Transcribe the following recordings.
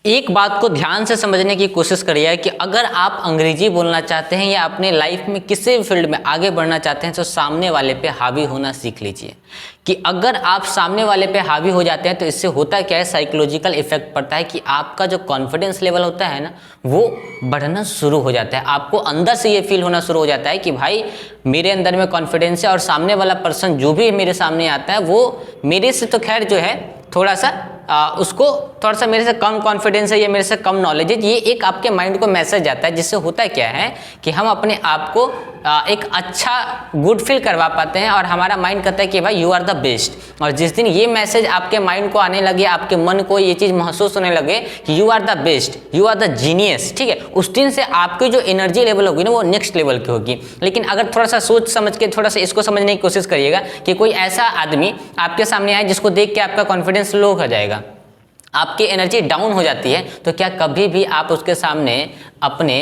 एक बात को ध्यान से समझने की कोशिश करिए कि अगर आप अंग्रेजी बोलना चाहते हैं या अपने लाइफ में किसी भी फील्ड में आगे बढ़ना चाहते हैं तो सामने वाले पे हावी होना सीख लीजिए। कि अगर आप सामने वाले पे हावी हो जाते हैं तो इससे होता क्या है, साइकोलॉजिकल इफेक्ट पड़ता है कि आपका जो कॉन्फिडेंस लेवल होता है ना वो बढ़ना शुरू हो जाता है। आपको अंदर से ये फील होना शुरू हो जाता है कि भाई मेरे अंदर में कॉन्फिडेंस है और सामने वाला पर्सन जो भी मेरे सामने आता है वो मेरे से तो खैर जो है थोड़ा सा उसको थोड़ा सा मेरे से कम कॉन्फिडेंस है या मेरे से कम नॉलेज है। ये एक आपके माइंड को मैसेज जाता है जिससे होता क्या है कि हम अपने आप को एक अच्छा गुड फील करवा पाते हैं और हमारा माइंड कहता है कि भाई यू आर द बेस्ट। और जिस दिन ये मैसेज आपके माइंड को आने लगे, आपके मन को ये चीज़ महसूस होने लगे कि you are the best, you are the genius, ठीक है, उस दिन से आपकी जो एनर्जी लेवल होगी ना वो नेक्स्ट लेवल की होगी। लेकिन अगर थोड़ा सा सोच समझ के थोड़ा सा इसको समझने की कोशिश करिएगा कि कोई ऐसा आदमी आपके सामने आए जिसको देख के आपका कॉन्फिडेंस लो हो जाएगा, आपकी एनर्जी डाउन हो जाती है, तो क्या कभी भी आप उसके सामने अपने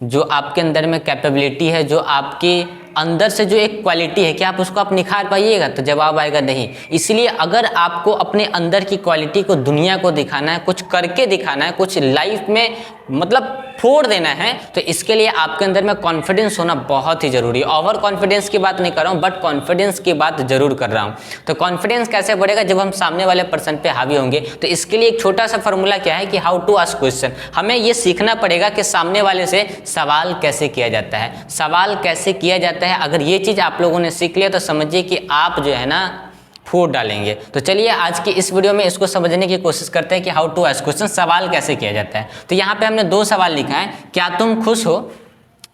जो आपके अंदर में कैपेबिलिटी है, जो आपकी अंदर से जो एक क्वालिटी है, क्या आप उसको आप निखार पाइएगा? तो जवाब आएगा नहीं। इसलिए अगर आपको अपने अंदर की क्वालिटी को दुनिया को दिखाना है, कुछ करके दिखाना है, कुछ लाइफ में मतलब फोड़ देना है, तो इसके लिए आपके अंदर में कॉन्फिडेंस होना बहुत ही जरूरी है। ओवर कॉन्फिडेंस की बात नहीं कर रहा हूँ बट कॉन्फिडेंस की बात जरूर कर रहा हूँ। तो कॉन्फिडेंस कैसे बढ़ेगा? जब हम सामने वाले पर्सन पे हावी होंगे। तो इसके लिए एक छोटा सा फॉर्मूला क्या है कि हाउ टू आस्क क्वेश्चन। हमें ये सीखना पड़ेगा कि सामने वाले से सवाल कैसे किया जाता है, सवाल कैसे किया जाता है। अगर ये चीज़ आप लोगों ने सीख लिया तो समझिए कि आप जो है ना फोड़ डालेंगे। तो चलिए आज की इस वीडियो में इसको समझने की कोशिश करते हैं कि हाउ टू आस्क क्वेश्चन, सवाल कैसे किया जाता है। तो यहाँ पे हमने दो सवाल लिखा है, क्या तुम खुश हो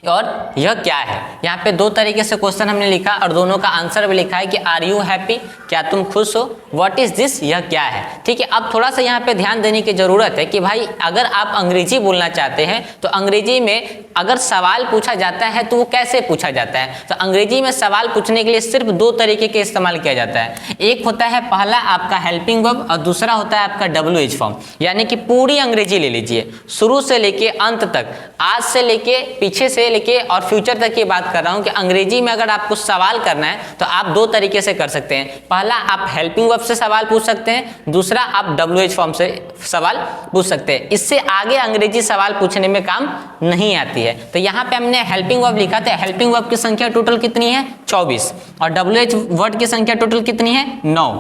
और यह क्या है। यहाँ पे दो तरीके से क्वेश्चन हमने लिखा और दोनों का आंसर भी लिखा है कि आर यू हैप्पी, क्या तुम खुश हो, व्हाट इज दिस, यह क्या है। ठीक है, अब थोड़ा सा यहाँ पे ध्यान देने की जरूरत है कि भाई अगर आप अंग्रेजी बोलना चाहते हैं तो अंग्रेजी में अगर सवाल पूछा जाता है तो वो कैसे पूछा जाता है। तो अंग्रेजी में सवाल पूछने के लिए सिर्फ दो तरीके के इस्तेमाल किया जाता है। एक होता है पहला आपका हेल्पिंग वर्ब और दूसरा होता है आपका WH फॉर्म। यानी कि पूरी अंग्रेजी ले लीजिए, शुरू से लेके अंत तक, आज से लेके पीछे से लेके और फ्यूचर तक की बात कर रहा हूं कि अंग्रेजी में अगर आपको सवाल करना है तो आप दो तरीके से कर सकते हैं। पहला आप हेल्पिंग वर्ब से सवाल पूछ सकते हैं, दूसरा आप WH फॉर्म से सवाल पूछ सकते हैं। इससे आगे अंग्रेजी सवाल पूछने में काम नहीं आती है। तो यहाँ पे हमने हेल्पिंग वर्ब लिखा था, हेल्पिंग वर्ब की संख्या टोटल कितनी है 24 और WH वर्ड की संख्या टोटल कितनी है 9।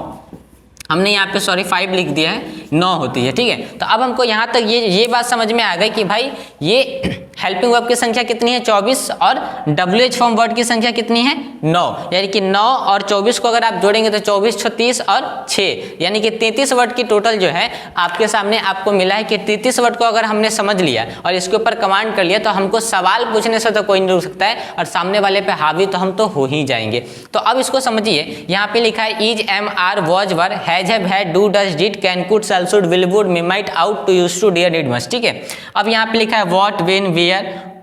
हमने यहाँ पे 5 लिख दिया है, 9 होती है। ठीक है, तो अब हमको यहाँ तक ये बात समझ में आ गई कि भाई ये हेल्पिंग वर्ब की संख्या कितनी है 24 और WH फॉर्म वर्ड की संख्या कितनी है 9। यानी कि 9 और 24 को अगर आप जोड़ेंगे तो 24, 36 और 6 यानी कि 33 वर्ड की टोटल जो है आपके सामने आपको मिला है कि 33 वर्ड को अगर हमने समझ लिया और इसके ऊपर कमांड कर लिया तो हमको सवाल पूछने से तो कोई नहीं रुक सकता है और सामने वाले पे हावी तो हम तो हो ही जाएंगे। तो अब इसको समझिए, यहाँ पे लिखा है is, am, are, was, were, has, have, had, do, does, did, can, could, shall, should, will, would, may, might, ought, to, used to, dare, did, must. ठीक है, अब यहाँ पे लिखा है what, when, where,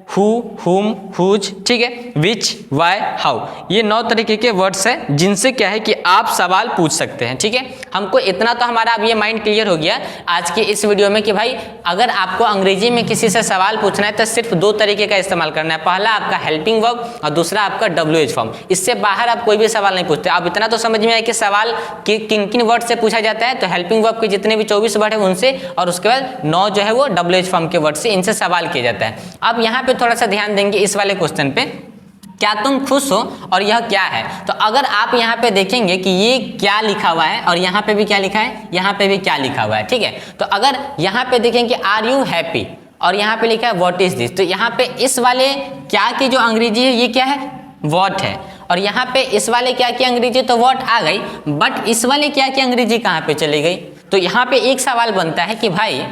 who, whom, whose, ठीक है, which, why, how। ये 9 तरीके के वर्ड्स हैं जिनसे क्या है कि आप सवाल पूछ सकते हैं। ठीक है, हमको इतना तो हमारा अब ये माइंड क्लियर हो गया आज के इस वीडियो में कि भाई अगर आपको अंग्रेजी में किसी से सवाल पूछना है तो सिर्फ दो तरीके का इस्तेमाल करना है, पहला आपका हेल्पिंग वर्ब और दूसरा आपका WH फॉर्म। इससे बाहर आप कोई भी सवाल नहीं पूछते। अब इतना तो समझ में आया कि सवाल किन किन वर्ड से पूछा जाता है। तो हेल्पिंग वर्ब के जितने भी 24 वर्ड है उनसे और उसके बाद 9 जो है वो WH फॉर्म के वर्ड से, इनसे सवाल किया जाता है। अब यहाँ पे थोड़ा सा ध्यान देंगे इस वाले क्वेश्चन पे, क्या तुम खुश हो और यह क्या है। तो अगर आप यहाँ पे देखेंगे कि ये क्या लिखा हुआ है और यहाँ पे भी क्या लिखा है, यहाँ पे भी क्या लिखा हुआ है। ठीक है, तो अगर यहाँ पे देखें कि आर यू हैप्पी और यहाँ पे लिखा है व्हाट इज दिस, तो यहाँ पे इस वाले क्या की जो अंग्रेजी है ये क्या है व्हाट है और यहाँ पे इस वाले क्या की अंग्रेजी तो व्हाट आ गई, बट इस वाले क्या की अंग्रेजी कहाँ पे चली गई। तो यहाँ पे एक सवाल बनता है कि भाई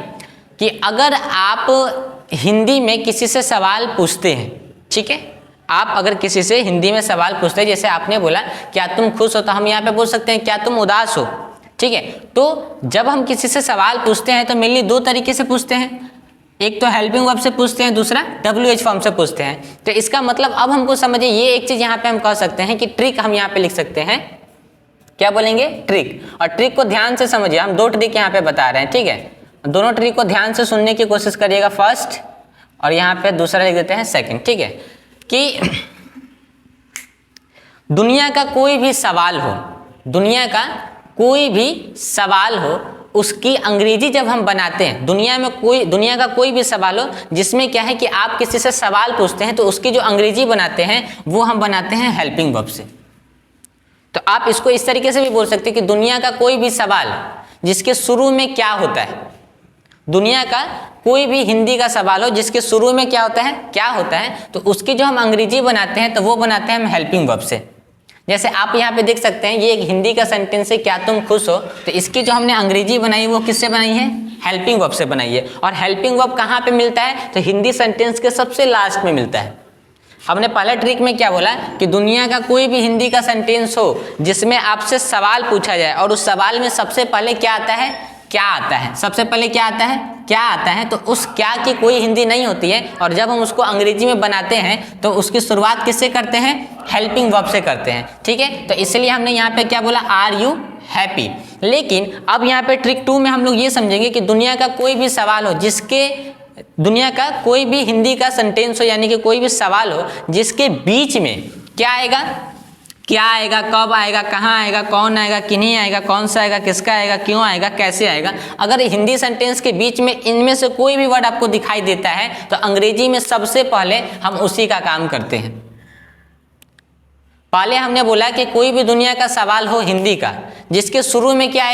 कि अगर आप हिंदी में किसी से सवाल पूछते हैं, ठीक है, आप अगर किसी से हिंदी में सवाल पूछते हैं, जैसे आपने बोला क्या तुम खुश हो, तो हम यहाँ पे बोल सकते हैं क्या तुम उदास हो। ठीक है, तो जब हम किसी से सवाल पूछते हैं तो मेनली दो तरीके से पूछते हैं, एक तो हेल्पिंग वर्ब से पूछते हैं, दूसरा WH फॉर्म से पूछते हैं। तो इसका मतलब अब हमको समझिए ये एक चीज यहाँ पे हम कह सकते हैं कि ट्रिक हम यहाँ पे लिख सकते हैं, क्या बोलेंगे ट्रिक। और ट्रिक को ध्यान से समझिए, हम दो ट्रिक यहाँ पे बता रहे हैं। ठीक है, दोनों ट्रिक को ध्यान से सुनने की कोशिश करिएगा, फर्स्ट और यहाँ पे दूसरा लिख देते हैं सेकंड। ठीक है, कि दुनिया का कोई भी सवाल हो, दुनिया का कोई भी सवाल हो उसकी अंग्रेजी जब हम बनाते हैं, दुनिया का कोई भी सवाल हो जिसमें क्या है कि आप किसी से सवाल पूछते हैं तो उसकी जो अंग्रेजी बनाते हैं वो हम बनाते हैं हेल्पिंग वर्ब से। तो आप इसको इस तरीके से भी बोल सकते हैं कि दुनिया का कोई भी सवाल जिसके शुरू में क्या होता है, दुनिया का कोई भी हिंदी का सवाल हो जिसके शुरू में क्या होता है, तो उसकी जो हम अंग्रेजी बनाते हैं तो वो बनाते हैं हम हेल्पिंग वर्ब से। जैसे आप यहाँ पे देख सकते हैं, ये एक हिंदी का सेंटेंस है, क्या तुम खुश हो, तो इसकी जो हमने अंग्रेजी बनाई वो किससे बनाई है, हेल्पिंग वर्ब से बनाई है। और हेल्पिंग वर्ब कहाँ पे मिलता है, तो हिंदी सेंटेंस के सबसे लास्ट में मिलता है। हमने पहले ट्रिक में क्या बोला कि दुनिया का कोई भी हिंदी का सेंटेंस हो जिसमें आपसे सवाल पूछा जाए और उस सवाल में सबसे पहले क्या आता है, सबसे पहले क्या आता है, तो उस क्या की कोई हिंदी नहीं होती है, और जब हम उसको अंग्रेजी में बनाते हैं तो उसकी शुरुआत किससे करते हैं, हेल्पिंग वर्ब से करते हैं। ठीक है, तो इसलिए हमने यहाँ पे क्या बोला, आर यू हैप्पी। लेकिन अब यहाँ पे ट्रिक 2 में हम लोग ये समझेंगे कि दुनिया का कोई भी सवाल हो दुनिया का कोई भी हिंदी का सेंटेंस हो, यानी कि कोई भी सवाल हो जिसके बीच में क्या आएगा, कब आएगा, कहाँ आएगा, कौन आएगा, किन्हीं आएगा, कौन सा आएगा, किसका आएगा, क्यों आएगा, कैसे आएगा। अगर हिंदी सेंटेंस के बीच में इनमें से कोई भी वर्ड आपको दिखाई देता है तो अंग्रेजी में सबसे पहले हम उसी का काम करते हैं। पहले हमने बोला कि कोई भी दुनिया का सवाल हो हिंदी का जिसके शुरू में क्या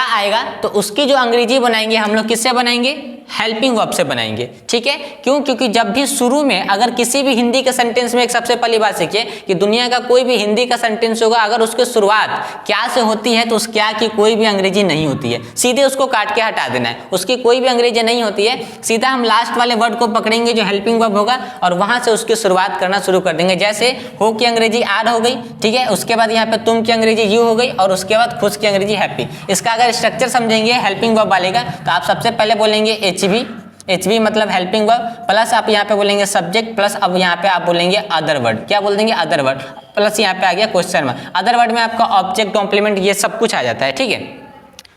आएगा, तो उसकी जो अंग्रेजी बनाएंगे हम लोग किससे बनाएंगे, हेल्पिंग वर्ब से बनाएंगे। ठीक है, क्यों, क्योंकि जब भी शुरू में अगर किसी भी हिंदी के सेंटेंस में, एक सबसे पहली बात सीखिए कि दुनिया का कोई भी हिंदी का सेंटेंस होगा, अगर उसकी शुरुआत क्या से होती है तो उस क्या की कोई भी अंग्रेजी नहीं होती है, सीधे उसको काट के हटा देना है, उसकी कोई भी अंग्रेजी नहीं होती है। सीधा हम लास्ट वाले वर्ड को पकड़ेंगे जो हेल्पिंग वर्ब होगा और वहां से उसकी शुरुआत करना शुरू कर देंगे। जैसे हो की अंग्रेजी आर हो गई, ठीक है, उसके बाद यहाँ पे तुम की अंग्रेजी यू हो गई और उसके बाद खुश की अंग्रेजी हैप्पी। इसका अगर स्ट्रक्चर समझेंगे हेल्पिंग वर्ब वाले का, तो आप सबसे पहले बोलेंगे एचबी मतलब हेल्पिंग वर्ब, प्लस आप यहाँ पे बोलेंगे सब्जेक्ट, प्लस अब यहाँ पे आप बोलेंगे अदर वर्ड, क्या बोल देंगे, अदर वर्ड, प्लस यहाँ पे आ गया क्वेश्चन मार्क। अदर वर्ड में आपका ऑब्जेक्ट, कॉम्प्लीमेंट, ये सब कुछ आ जाता है। ठीक है,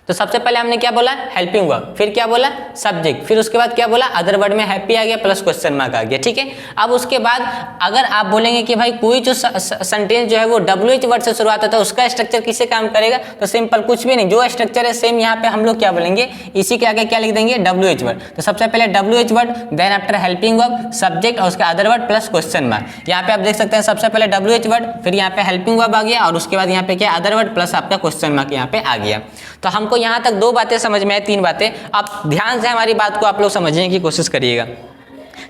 तो सबसे पहले हमने क्या बोला, हेल्पिंग वर्ब, फिर क्या बोला, सब्जेक्ट, फिर उसके बाद क्या बोला, अदर वर्ड में हैप्पी आ गया प्लस क्वेश्चन मार्क आ गया। ठीक है, अब उसके बाद अगर आप बोलेंगे कि भाई कोई जो सेंटेंस जो है वो WH वर्ड से शुरुआत होता है, उसका स्ट्रक्चर किससे काम करेगा, तो सिंपल, कुछ भी नहीं, जो स्ट्रक्चर है सेम यहाँ पे हम लोग क्या बोलेंगे, इसी के आगे क्या लिख देंगे, WH वर्ड। तो सबसे पहले WH word, then after helping verb, subject और उसके other word plus question mark. यहाँ पे आप देख सकते हैं सबसे पहले WH वर्ड, फिर यहाँ पे हेल्पिंग वर्ब आ गया और उसके बाद यहाँ पे क्या, अदर वर्ड प्लस आपका क्वेश्चन मार्क यहाँ पे आ गया। तो हमको यहाँ तक 2 बातें समझ में आई, 3 बातें। अब ध्यान से हमारी बात को आप लोग समझने की कोशिश करिएगा।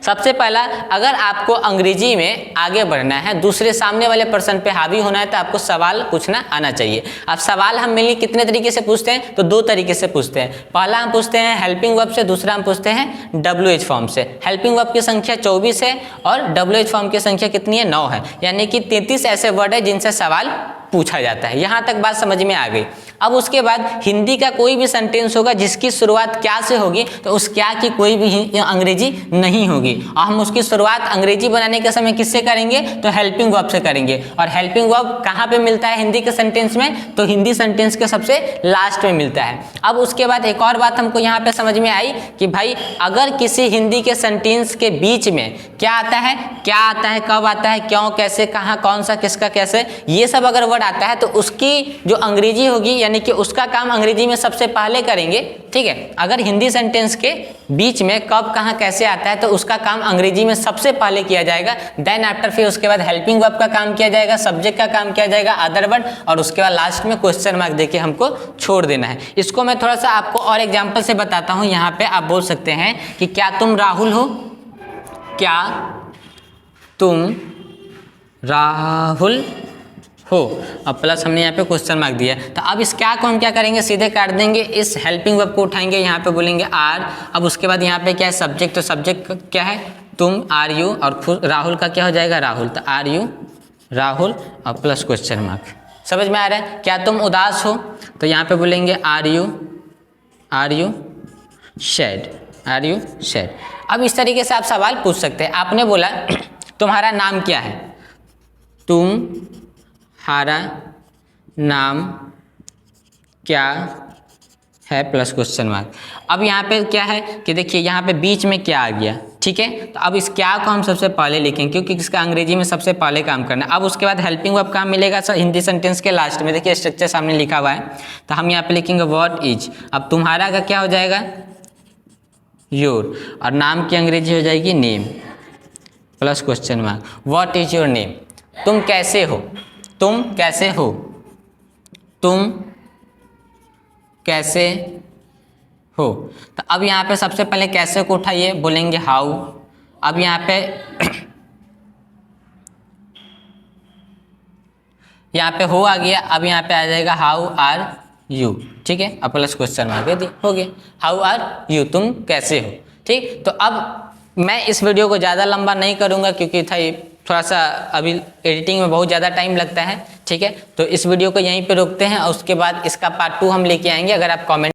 सबसे पहला, अगर आपको अंग्रेजी में आगे बढ़ना है, दूसरे सामने वाले पर्सन पे हावी होना है, तो आपको सवाल पूछना आना चाहिए। अब सवाल हम मिलकर कितने तरीके से पूछते हैं, तो 2 तरीके से पूछते हैं। पहला हम पूछते हैं हेल्पिंग वर्ब से, दूसरा हम पूछते हैं WH फॉर्म से। हेल्पिंग वर्ब की संख्या 24 है और WH फॉर्म की संख्या कितनी है, 9 है, यानी कि 33 ऐसे वर्ड है जिनसे सवाल पूछा जाता है। यहाँ तक बात समझ में आ गई। अब उसके बाद हिंदी का कोई भी सेंटेंस होगा जिसकी शुरुआत क्या से होगी, तो उस क्या की कोई भी अंग्रेजी नहीं होगी, और हम उसकी शुरुआत अंग्रेजी बनाने के समय किससे करेंगे, तो हेल्पिंग वर्ब से करेंगे। और हेल्पिंग वर्ब कहाँ पे मिलता है हिंदी के सेंटेंस में, तो हिंदी सेंटेंस के सबसे लास्ट में मिलता है। अब उसके बाद एक और बात हमको यहाँ पे समझ में आई कि भाई अगर किसी हिंदी के सेंटेंस के बीच में क्या आता है, कब आता है, क्यों, कैसे, कहाँ, कौन सा, किसका, कैसे, ये सब अगर वर्ड आता है तो उसकी जो अंग्रेजी होगी, यानी कि उसका काम अंग्रेजी में सबसे पहले करेंगे। ठीक है, अगर हिंदी सेंटेंस के बीच में कब, कहाँ, कैसे आता है तो उसका काम अंग्रेजी में सबसे पहले किया जाएगा। देन आफ्टर फिर उसके बाद हेल्पिंग वर्ब का काम किया जाएगा, सब्जेक्ट का काम किया जाएगा, अदर वर्ड, और उसके बाद लास्ट में क्वेश्चन मार्क देके हमको छोड़ देना है। इसको मैं थोड़ा सा आपको और एग्जाम्पल से बताता हूँ। यहाँ पे आप बोल सकते हैं कि क्या तुम राहुल हो, क्या तुम राहुल हो, अब प्लस हमने यहाँ पे क्वेश्चन मार्क दिया। तो अब इस क्या को हम क्या करेंगे, सीधे काट देंगे, इस हेल्पिंग वर्ब को उठाएंगे, यहाँ पे बोलेंगे आर। अब उसके बाद यहाँ पे क्या है, सब्जेक्ट, तो सब्जेक्ट क्या है, तुम, आर यू, और राहुल का क्या हो जाएगा, राहुल, तो आर यू राहुल और प्लस क्वेश्चन मार्क। समझ में आ रहा है। क्या तुम उदास हो, तो यहाँ पे बोलेंगे आर यू सैड। अब इस तरीके से आप सवाल पूछ सकते हैं। आपने बोला तुम्हारा नाम क्या है, तुम्हारा नाम क्या है प्लस क्वेश्चन मार्क। अब यहाँ पे क्या है कि देखिए यहाँ पे बीच में क्या आ गया, ठीक है। तो अब इस क्या को हम सबसे पहले लिखेंगे क्योंकि इसका अंग्रेजी में सबसे पहले काम करना है। अब उसके बाद हेल्पिंग वर्ब कहाँ मिलेगा सर? हिंदी सेंटेंस के लास्ट में। देखिए स्ट्रक्चर सामने लिखा हुआ है, तो हम यहाँ पे लिखेंगे व्हाट इज। अब तुम्हारा का क्या हो जाएगा? योर। और नाम की अंग्रेजी हो जाएगी name plus question mark. What is your name? तुम कैसे हो? तुम कैसे हो? तुम कैसे हो? तो अब यहाँ पे सबसे पहले कैसे को उठाइए, बोलेंगे हाउ। अब यहाँ पे यहाँ पे हो आ गया, अब यहाँ पे आ जाएगा हाउ आर यू। ठीक है, अब प्लस क्वेश्चन मार्क दे हो गया, हाउ आर यू, तुम कैसे हो। ठीक, तो अब मैं इस वीडियो को ज़्यादा लंबा नहीं करूँगा क्योंकि थोड़ा सा अभी एडिटिंग में बहुत ज़्यादा टाइम लगता है। ठीक है, तो इस वीडियो को यहीं पे रोकते हैं और उसके बाद इसका पार्ट 2 हम लेके आएंगे। अगर आप कमेंट